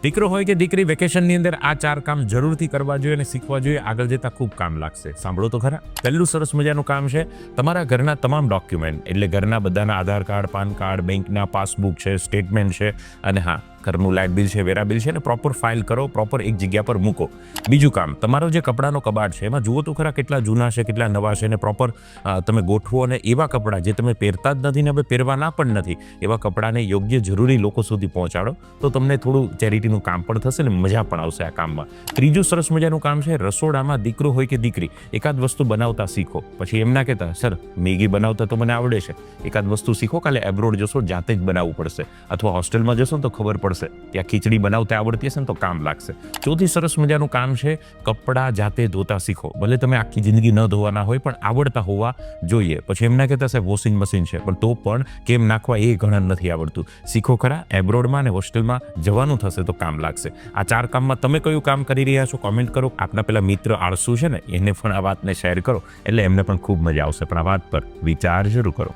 દીકરો હોય કે દીકરી, વેકેશનની અંદર આ 4 કામ જરૂરથી કરવા જોઈએ અને શીખવા જોઈએ. આગળ જતા ખૂબ કામ લાગશે. સાંભળો તો ખરા. પહેલું સરસ મજાનું કામ છે, તમારા ઘરના તમામ ડોક્યુમેન્ટ, એટલે ઘરના બધાના આધાર કાર્ડ, પાન કાર્ડ, બેંકના પાસબુક છે, સ્ટેટમેન્ટ છે, અને હા, ઘરનું લાઇટ બિલ છે, વેરા બિલ છે, ને પ્રોપર ફાઇલ કરો, પ્રોપર એક જગ્યા પર મૂકો. બીજું કામ, તમારો જે કપડાનો કબાટ છે એમાં જુઓ તો ખરા કેટલા જૂના છે, કેટલા નવા છે, ને પ્રોપર તમે ગોઠવો. અને એવા કપડાં જે તમે પહેરતા જ નથી ને હવે પહેરવાના પણ નથી, એવા કપડાને યોગ્ય જરૂરી લોકો સુધી પહોંચાડો, તો તમને થોડું ચેરિટીનું કામ પણ થશે ને મજા પણ આવશે આ કામમાં. ત્રીજું સરસ મજાનું કામ છે, રસોડામાં દીકરો હોય કે દીકરી, એકાદ વસ્તુ બનાવતા શીખો. પછી એમ ના કહેતા સર મેગી બનાવતા તો મને આવડે છે, એકાદ વસ્તુ શીખો, કાલે એબ્રોડ જશો જાતે જ બનાવવું પડશે, અથવા હોસ્ટેલમાં જશો તો ખબર પડશે ત્યાં ખીચડી બનાવતા આવડતી હશે ને તો કામ લાગશે. ચોથી સરસ મજાનું કામ છે, કપડાં જાતે ધોતા શીખો. ભલે તમે આખી જિંદગી ન ધોવાના હોય પણ આવડતા હોવા જોઈએ. પછી એમ ના કહેતા સાહેબ વોશિંગ મશીન છે, પણ તો પણ કેમ નાખવા એ ઘણા નથી આવડતું. શીખો ખરા. એબ્રોડમાં અને હોસ્ટેલમાં જવાનું થશે તો કામ લાગશે. આ 4 કામમાં તમે કયું કામ કરી રહ્યા છો કોમેન્ટ કરો. આપના પેલા મિત્ર આળસુ છે ને એને પણ આ વાતને શેર કરો, એટલે એમને પણ ખૂબ મજા આવશે. પણ આ વાત પર વિચાર જરૂર કરો.